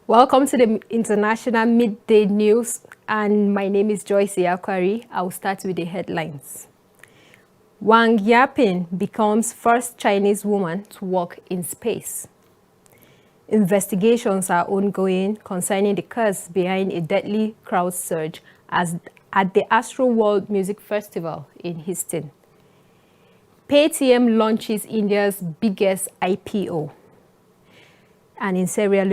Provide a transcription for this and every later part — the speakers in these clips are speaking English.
Welcome to the International Midday News, and my name is Joyce Yakwari. I'll start with the headlines. Wang Yaping becomes first Chinese woman to work in space. Investigations are ongoing concerning the cause behind a deadly crowd surge at the Astro World Music Festival in Houston. Paytm launches India's biggest IPO. And in Sierra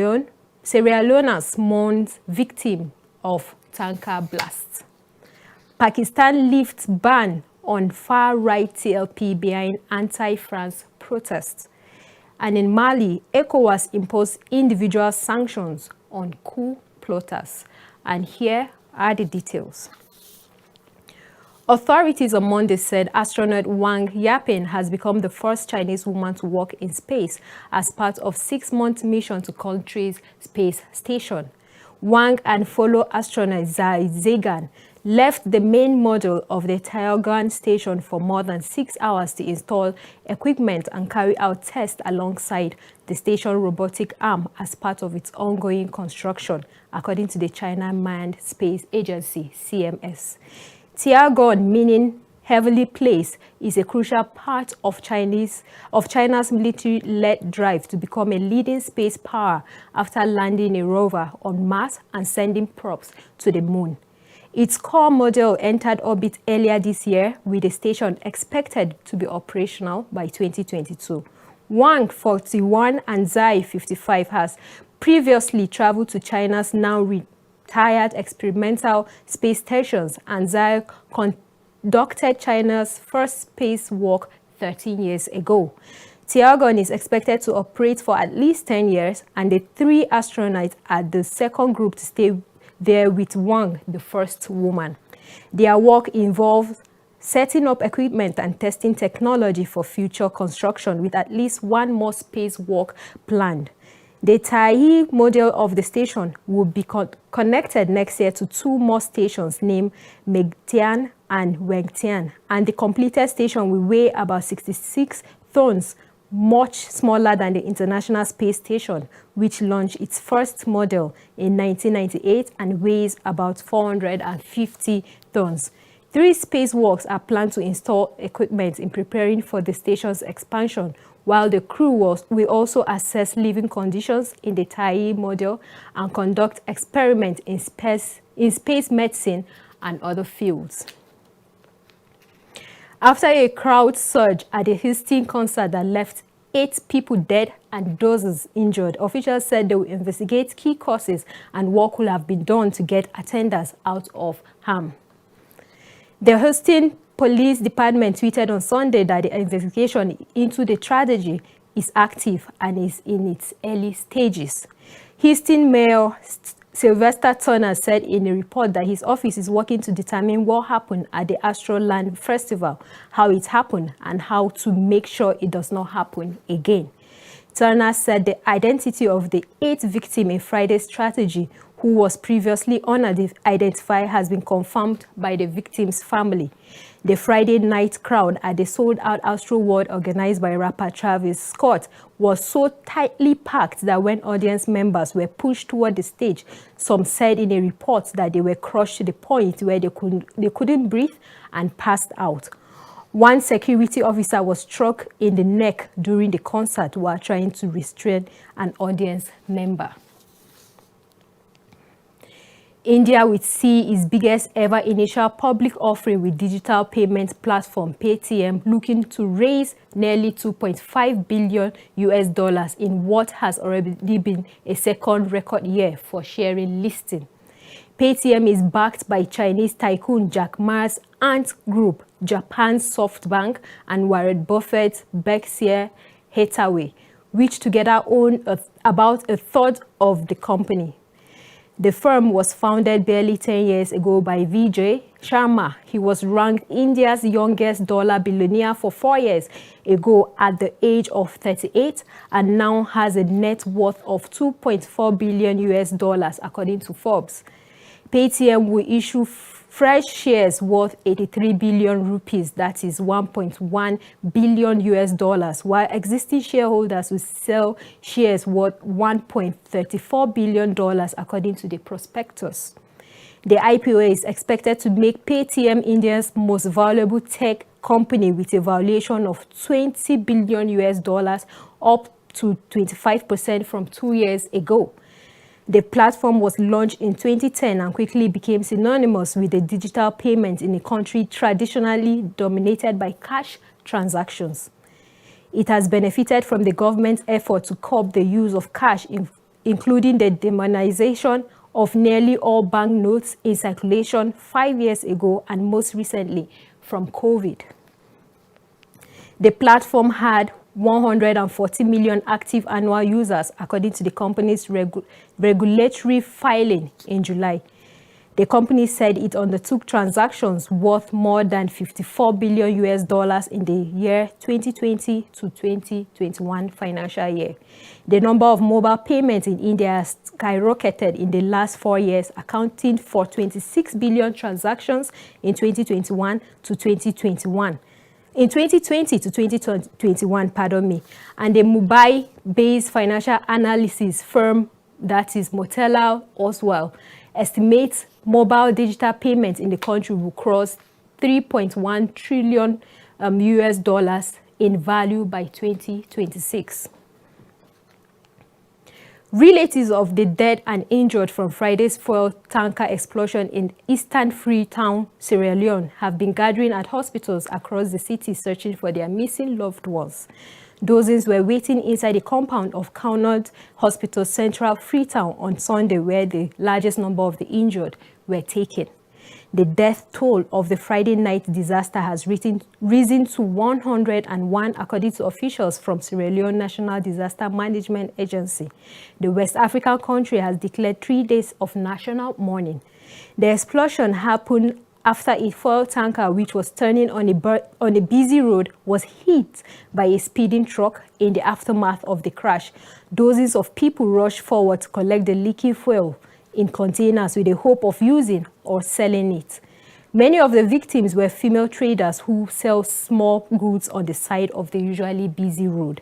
Leone's mourns victim of tanker blast. Pakistan lifts ban on far-right TLP behind anti-France protests. And in Mali, ECOWAS imposed individual sanctions on coup plotters. And here are the details. Authorities on Monday said astronaut Wang Yaping has become the first Chinese woman to work in space as part of a 6-month mission to country's space station. Wang and fellow astronaut Zai Zhegan left the main module of the Tiangong station for more than 6 hours to install equipment and carry out tests alongside the station robotic arm as part of its ongoing construction, according to the China Manned Space Agency, CMS. Tiangong, meaning heavily placed, is a crucial part of China's military-led drive to become a leading space power after landing a rover on Mars and sending probes to the moon. Its core module entered orbit earlier this year, with the station expected to be operational by 2022. Wang, 41, and Zai, 55, has previously traveled to China's now retired experimental space stations, and Zai conducted China's first spacewalk 13 years ago. Tiangong is expected to operate for at least 10 years, and the 3 astronauts are the second group to stay there, with Wang the first woman. Their work involves setting up equipment and testing technology for future construction, with at least 1 more spacewalk planned. The Taiji module of the station will be connected next year to 2 more stations named MIDDAY and Wangtian, and the completed station will weigh about 66 tons, much smaller than the International Space Station, which launched its first model in 1998 and weighs about 450 tons. 3 spacewalks are planned to install equipment in preparing for the station's expansion, while the crew will also assess living conditions in the Taiji module and conduct experiments in space medicine and other fields. After a crowd surge at the Houston concert that left 8 people dead and dozens injured, officials said they will investigate key causes and what could have been done to get attenders out of harm. The Houston Police Department tweeted on Sunday that the investigation into the tragedy is active and is in its early stages. Houston Mayor Sylvester Turner said in a report that his office is working to determine what happened at the Astroland Festival, how it happened, and how to make sure it does not happen again. Turner said the identity of the 8th victim in Friday's tragedy, who was previously unidentified, has been confirmed by the victim's family. The Friday night crowd at the sold-out Astro World organized by rapper Travis Scott was so tightly packed that when audience members were pushed toward the stage, some said in a report that they were crushed to the point where they couldn't breathe and passed out. One security officer was struck in the neck during the concert while trying to restrain an audience member. India will see its biggest ever initial public offering, with digital payment platform Paytm looking to raise nearly $2.5 billion in what has already been a second record year for sharing listing. Paytm is backed by Chinese tycoon Jack Ma's Ant Group, Japan's SoftBank, and Warren Buffett's Berkshire Hathaway, which together own about a third of the company. The firm was founded barely 10 years ago by Vijay Sharma. He was ranked India's youngest dollar billionaire for 4 years ago at the age of 38, and now has a net worth of $2.4 billion, according to Forbes. Paytm will issue Fresh shares worth 83 billion rupees, that is $1.1 billion, while existing shareholders will sell shares worth $1.34 billion according to the prospectus. The IPO is expected to make Paytm India's most valuable tech company with a valuation of $20 billion, up to 25% from 2 years ago. The platform was launched in 2010 and quickly became synonymous with the digital payment in a country traditionally dominated by cash transactions. It has benefited from the government's effort to curb the use of cash, including the demonetization of nearly all banknotes in circulation 5 years ago and most recently from COVID. The platform had 140 million active annual users, according to the company's regulatory filing in July. The company said it undertook transactions worth more than $54 billion in the year 2020 to 2021 financial year. The number of mobile payments in India has skyrocketed in the last 4 years, accounting for 26 billion transactions in 2021 to 2021. In 2020 to 2021, and the Mumbai-based financial analysis firm, that is Motilal Oswal, estimates mobile digital payments in the country will cross $3.1 trillion in value by 2026. Relatives of the dead and injured from Friday's fuel tanker explosion in eastern Freetown, Sierra Leone, have been gathering at hospitals across the city searching for their missing loved ones. Dozens were waiting inside the compound of Connaught Hospital Central Freetown on Sunday, where the largest number of the injured were taken. The death toll of the Friday night disaster has risen to 101, according to officials from Sierra Leone National Disaster Management Agency. The West African country has declared 3 days of national mourning. The explosion happened after a fuel tanker, which was turning on a busy road, was hit by a speeding truck. In the aftermath of the crash, dozens of people rushed forward to collect the leaking fuel in containers with the hope of using or selling it. Many of the victims were female traders who sell small goods on the side of the usually busy road.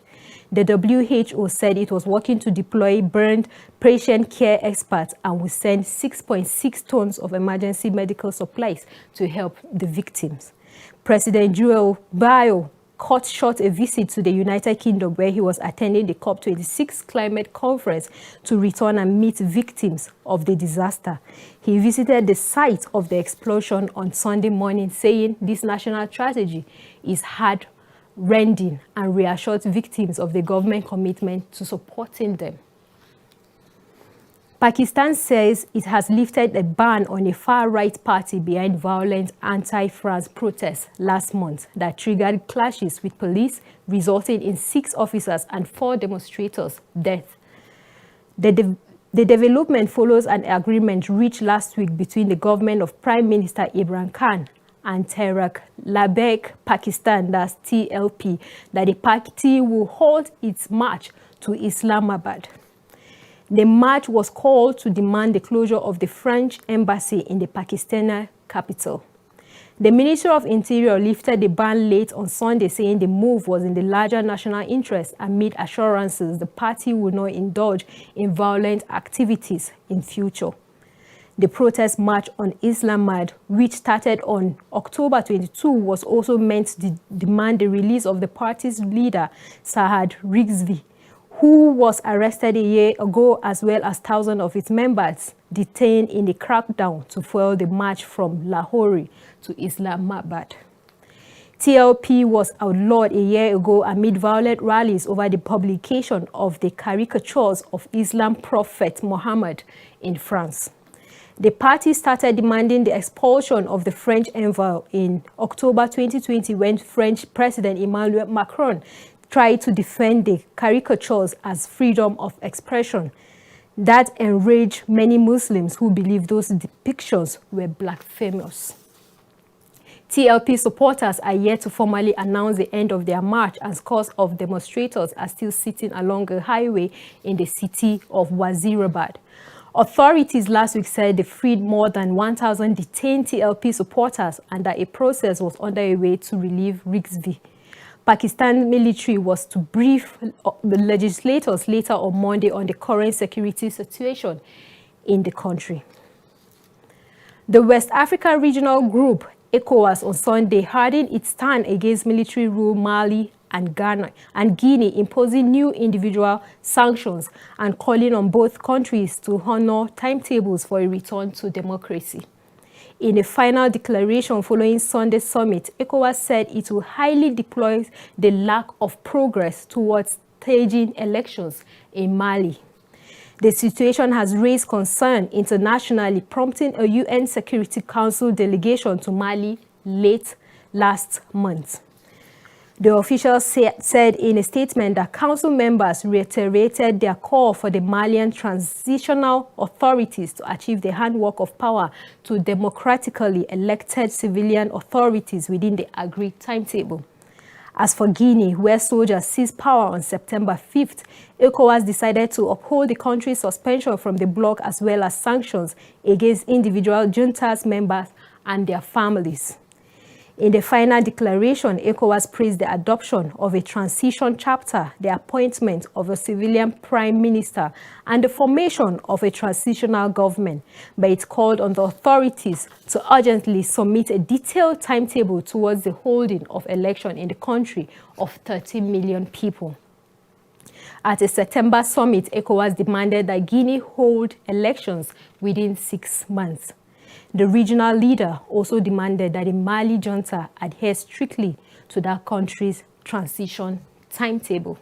The WHO said it was working to deploy burned patient care experts and will send 6.6 tons of emergency medical supplies to help the victims. President Joe Biden cut short a visit to the United Kingdom, where he was attending the COP26 climate conference, to return and meet victims of the disaster. He visited the site of the explosion on Sunday morning, saying this national tragedy is heart-rending, and reassured victims of the government commitment to supporting them. Pakistan says it has lifted a ban on a far-right party behind violent anti-France protests last month that triggered clashes with police, resulting in 6 officers and 4 demonstrators' deaths. The development follows an agreement reached last week between the government of Prime Minister Imran Khan and Tehreek Labbaik Pakistan, that's TLP, that the party will hold its march to Islamabad. The march was called to demand the closure of the French embassy in the Pakistani capital. The Ministry of Interior lifted the ban late on Sunday, saying the move was in the larger national interest amid assurances the party will not indulge in violent activities in future. The protest march on Islamabad, which started on October 22, was also meant to demand the release of the party's leader, Saad Rizvi, who was arrested a year ago, as well as thousands of its members detained in the crackdown to fuel the march from Lahore to Islamabad. TLP was outlawed a year ago amid violent rallies over the publication of the caricatures of Islam prophet Muhammad in France. The party started demanding the expulsion of the French envoy in October 2020, when French President Emmanuel Macron tried to defend the caricatures as freedom of expression. That enraged many Muslims who believe those depictions were blasphemous. TLP supporters are yet to formally announce the end of their march, as scores of demonstrators are still sitting along a highway in the city of Wazirabad. Authorities last week said they freed more than 1,000 detained TLP supporters and that a process was underway to relieve Rigsby. Pakistan military was to brief the legislators later on Monday on the current security situation in the country. The West African Regional Group, ECOWAS, on Sunday hardened its stand against military rule Mali and Guinea, imposing new individual sanctions and calling on both countries to honor timetables for a return to democracy. In a final declaration following Sunday's summit, ECOWAS said it will highly deplore the lack of progress towards staging elections in Mali. The situation has raised concern internationally, prompting a UN Security Council delegation to Mali late last month. The official said in a statement that council members reiterated their call for the Malian transitional authorities to achieve the handwork of power to democratically elected civilian authorities within the agreed timetable. As for Guinea, where soldiers seized power on September 5th, ECOWAS decided to uphold the country's suspension from the bloc as well as sanctions against individual juntas members and their families. In the final declaration, ECOWAS praised the adoption of a transition chapter, the appointment of a civilian prime minister, and the formation of a transitional government, but it called on the authorities to urgently submit a detailed timetable towards the holding of election in the country of 30 million people. At a September summit, ECOWAS demanded that Guinea hold elections within 6 months. The regional leader also demanded that the Mali junta adhere strictly to that country's transition timetable.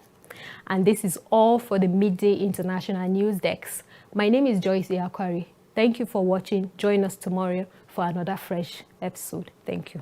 And this is all for the Midday International News Desk. My name is Joyce Iakwari. Thank you for watching. Join us tomorrow for another fresh episode. Thank you.